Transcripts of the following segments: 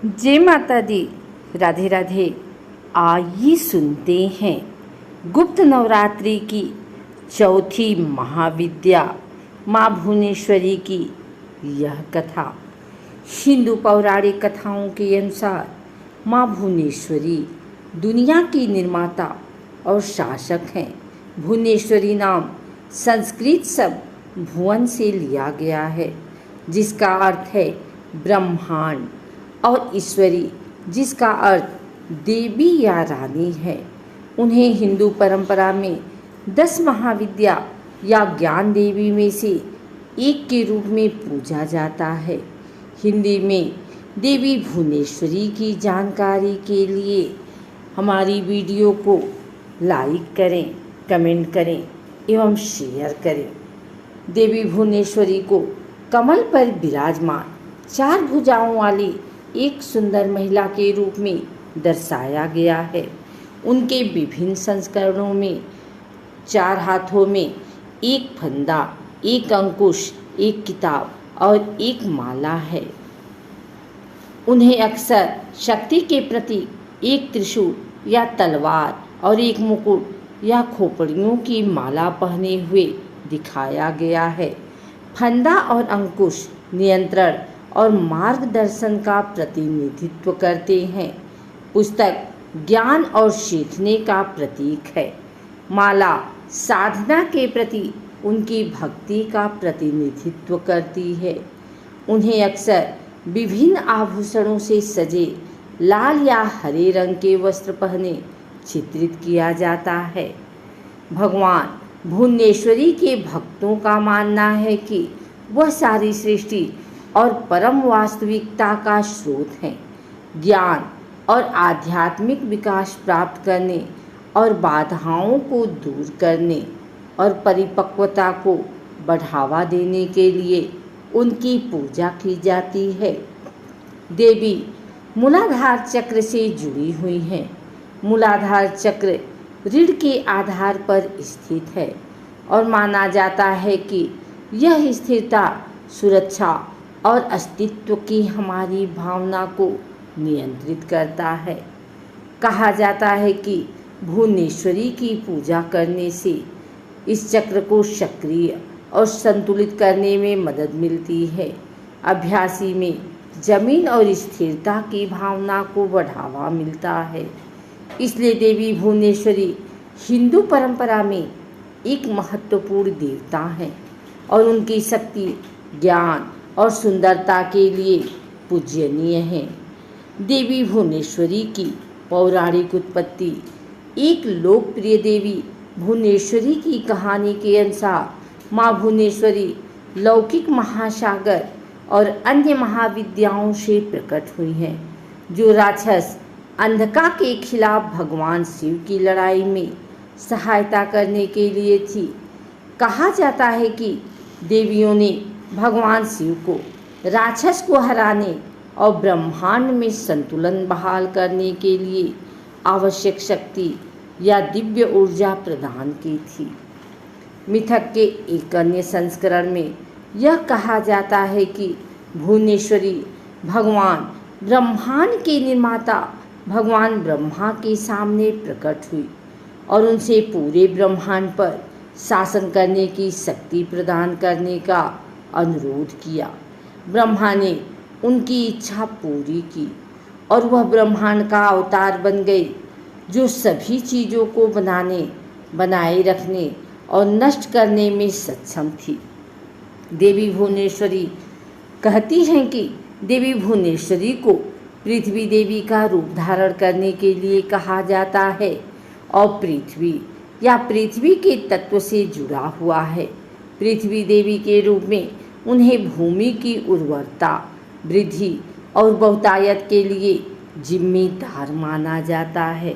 जय माता दी। राधे राधे। आइए सुनते हैं गुप्त नवरात्रि की चौथी महाविद्या माँ भुवनेश्वरी की यह कथा। हिंदू पौराणिक कथाओं के अनुसार माँ भुवनेश्वरी दुनिया की निर्माता और शासक हैं। भुवनेश्वरी नाम संस्कृत शब्द भुवन से लिया गया है, जिसका अर्थ है ब्रह्मांड, और ईश्वरी, जिसका अर्थ देवी या रानी है। उन्हें हिंदू परंपरा में 10 महाविद्या या ज्ञान देवी में से एक के रूप में पूजा जाता है। हिंदी में देवी भुवनेश्वरी की जानकारी के लिए हमारी वीडियो को लाइक करें, कमेंट करें एवं शेयर करें। देवी भुवनेश्वरी को कमल पर विराजमान 4 भुजाओं वाली एक सुंदर महिला के रूप में दर्शाया गया है। उनके विभिन्न संस्करणों में 4 हाथों में एक फंदा, एक अंकुश, एक किताब और एक माला है। उन्हें अक्सर शक्ति के प्रतीक एक त्रिशूल या तलवार और एक मुकुट या खोपड़ियों की माला पहने हुए दिखाया गया है। फंदा और अंकुश नियंत्रण और मार्गदर्शन का प्रतिनिधित्व करते हैं। पुस्तक ज्ञान और सीखने का प्रतीक है। माला साधना के प्रति उनकी भक्ति का प्रतिनिधित्व करती है। उन्हें अक्सर विभिन्न आभूषणों से सजे लाल या हरे रंग के वस्त्र पहने चित्रित किया जाता है। भगवान भुवनेश्वरी के भक्तों का मानना है कि वह सारी सृष्टि और परम वास्तविकता का स्रोत हैं। ज्ञान और आध्यात्मिक विकास प्राप्त करने और बाधाओं को दूर करने और परिपक्वता को बढ़ावा देने के लिए उनकी पूजा की जाती है। देवी मूलाधार चक्र से जुड़ी हुई हैं। मूलाधार चक्र रीढ़ के आधार पर स्थित है और माना जाता है कि यह स्थिरता, सुरक्षा और अस्तित्व की हमारी भावना को नियंत्रित करता है। कहा जाता है कि भुवनेश्वरी की पूजा करने से इस चक्र को सक्रिय और संतुलित करने में मदद मिलती है। अभ्यासी में जमीन और स्थिरता की भावना को बढ़ावा मिलता है। इसलिए देवी भुवनेश्वरी हिंदू परंपरा में एक महत्वपूर्ण देवता हैं और उनकी शक्ति, ज्ञान और सुंदरता के लिए पूजनीय है। देवी भुवनेश्वरी की पौराणिक उत्पत्ति। एक लोकप्रिय देवी भुवनेश्वरी की कहानी के अनुसार माँ भुवनेश्वरी लौकिक महासागर और अन्य महाविद्याओं से प्रकट हुई हैं, जो राक्षस अंधका के खिलाफ भगवान शिव की लड़ाई में सहायता करने के लिए थी। कहा जाता है कि देवियों ने भगवान शिव को राक्षस को हराने और ब्रह्मांड में संतुलन बहाल करने के लिए आवश्यक शक्ति या दिव्य ऊर्जा प्रदान की थी। मिथक के एक अन्य संस्करण में यह कहा जाता है कि भुवनेश्वरी भगवान ब्रह्मांड के निर्माता भगवान ब्रह्मा के सामने प्रकट हुई और उनसे पूरे ब्रह्मांड पर शासन करने की शक्ति प्रदान करने का अनुरोध किया। ब्रह्मा ने उनकी इच्छा पूरी की और वह ब्रह्मांड का अवतार बन गई, जो सभी चीज़ों को बनाए रखने और नष्ट करने में सक्षम थी। देवी भुवनेश्वरी कहती हैं कि देवी भुवनेश्वरी को पृथ्वी देवी का रूप धारण करने के लिए कहा जाता है और पृथ्वी या पृथ्वी के तत्व से जुड़ा हुआ है। पृथ्वी देवी के रूप में उन्हें भूमि की उर्वरता, वृद्धि और बहुतायत के लिए जिम्मेदार माना जाता है।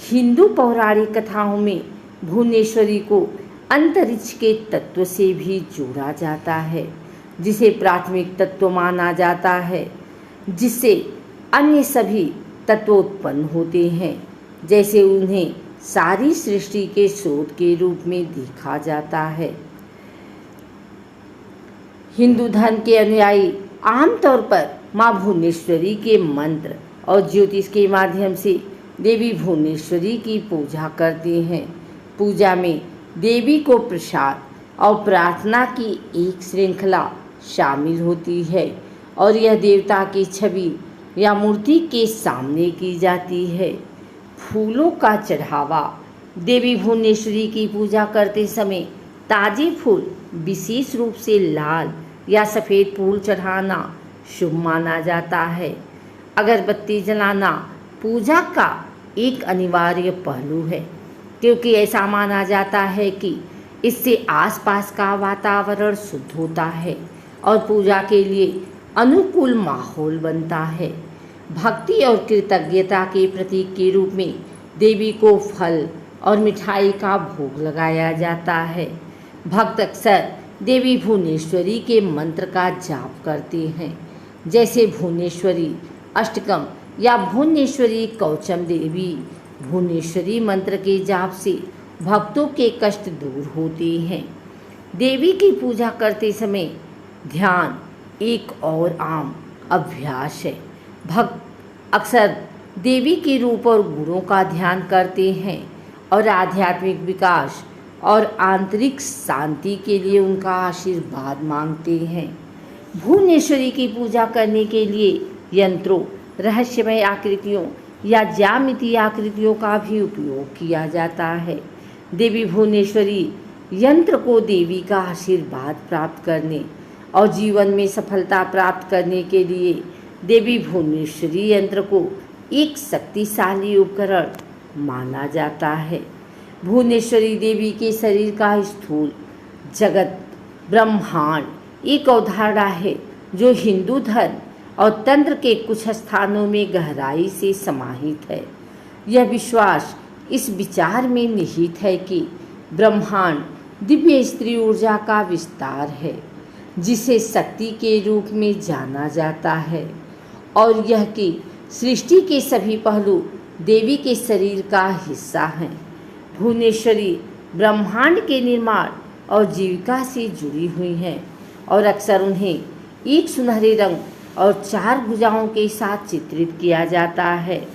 हिंदू पौराणिक कथाओं में भुवनेश्वरी को अंतरिक्ष के तत्व से भी जोड़ा जाता है, जिसे प्राथमिक तत्व माना जाता है, जिससे अन्य सभी तत्व उत्पन्न होते हैं। जैसे उन्हें सारी सृष्टि के स्रोत के रूप में देखा जाता है। हिंदू धर्म के अनुयायी आमतौर पर माँ भुवनेश्वरी के मंत्र और ज्योतिष के माध्यम से देवी भुवनेश्वरी की पूजा करते हैं। पूजा में देवी को प्रसाद और प्रार्थना की एक श्रृंखला शामिल होती है और यह देवता की छवि या मूर्ति के सामने की जाती है। फूलों का चढ़ावा। देवी भुवनेश्वरी की पूजा करते समय ताजे फूल, विशेष रूप से लाल या सफ़ेद फूल चढ़ाना शुभ माना जाता है। अगरबत्ती जलाना पूजा का एक अनिवार्य पहलू है, क्योंकि ऐसा माना जाता है कि इससे आसपास का वातावरण शुद्ध होता है और पूजा के लिए अनुकूल माहौल बनता है। भक्ति और कृतज्ञता के प्रतीक के रूप में देवी को फल और मिठाई का भोग लगाया जाता है। भक्त अक्सर देवी भुवनेश्वरी के मंत्र का जाप करते हैं, जैसे भुवनेश्वरी अष्टकम या भुवनेश्वरी कवचम। देवी भुवनेश्वरी मंत्र के जाप से भक्तों के कष्ट दूर होते हैं। देवी की पूजा करते समय ध्यान एक और आम अभ्यास है। भक्त अक्सर देवी के रूप और गुणों का ध्यान करते हैं और आध्यात्मिक विकास और आंतरिक शांति के लिए उनका आशीर्वाद मांगते हैं। भुवनेश्वरी की पूजा करने के लिए यंत्रों, रहस्यमय आकृतियों या ज्यामितीय आकृतियों का भी उपयोग किया जाता है। देवी भुवनेश्वरी यंत्र को देवी का आशीर्वाद प्राप्त करने और जीवन में सफलता प्राप्त करने के लिए देवी भुवनेश्वरी यंत्र को एक शक्तिशाली उपकरण माना जाता है। भुवनेश्वरी देवी के शरीर का स्थूल जगत ब्रह्मांड एक अवधारणा है जो हिंदू धर्म और तंत्र के कुछ स्थानों में गहराई से समाहित है। यह विश्वास इस विचार में निहित है कि ब्रह्मांड दिव्य स्त्री ऊर्जा का विस्तार है, जिसे शक्ति के रूप में जाना जाता है, और यह कि सृष्टि के सभी पहलू देवी के शरीर का हिस्सा हैं। भुवनेश्वरी ब्रह्मांड के निर्माण और जीविका से जुड़ी हुई हैं और अक्सर उन्हें एक सुनहरे रंग और 4 भुजाओं के साथ चित्रित किया जाता है।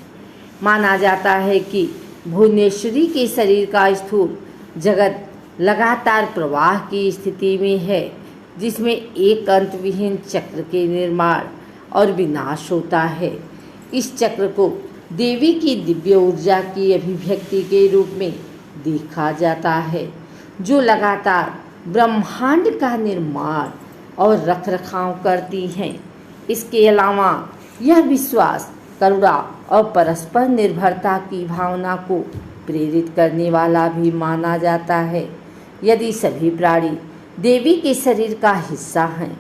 माना जाता है कि भुवनेश्वरी के शरीर का स्थूल जगत लगातार प्रवाह की स्थिति में है, जिसमें एक अंतविहीन चक्र के निर्माण और विनाश होता है। इस चक्र को देवी की दिव्य ऊर्जा की अभिव्यक्ति के रूप में देखा जाता है, जो लगातार ब्रह्मांड का निर्माण और रखरखाव करती हैं। इसके अलावा यह विश्वास, करुणा और परस्पर निर्भरता की भावना को प्रेरित करने वाला भी माना जाता है। यदि सभी प्राणी देवी के शरीर का हिस्सा हैं,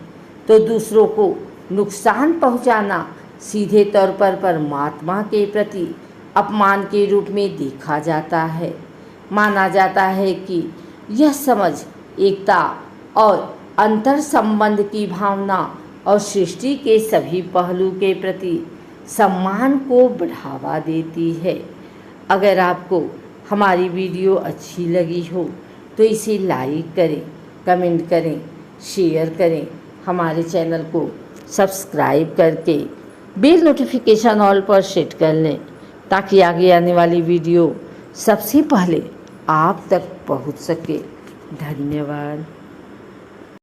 तो दूसरों को नुकसान पहुंचाना सीधे तौर पर परमात्मा के प्रति अपमान के रूप में देखा जाता है। माना जाता है कि यह समझ एकता और अंतर संबंध की भावना और सृष्टि के सभी पहलू के प्रति सम्मान को बढ़ावा देती है। अगर आपको हमारी वीडियो अच्छी लगी हो तो इसे लाइक करें, कमेंट करें, शेयर करें। हमारे चैनल को सब्सक्राइब करके बेल नोटिफिकेशन ऑल पर सेट कर लें, ताकि आगे आने वाली वीडियो सबसे पहले आप तक पहुंच सके। धन्यवाद।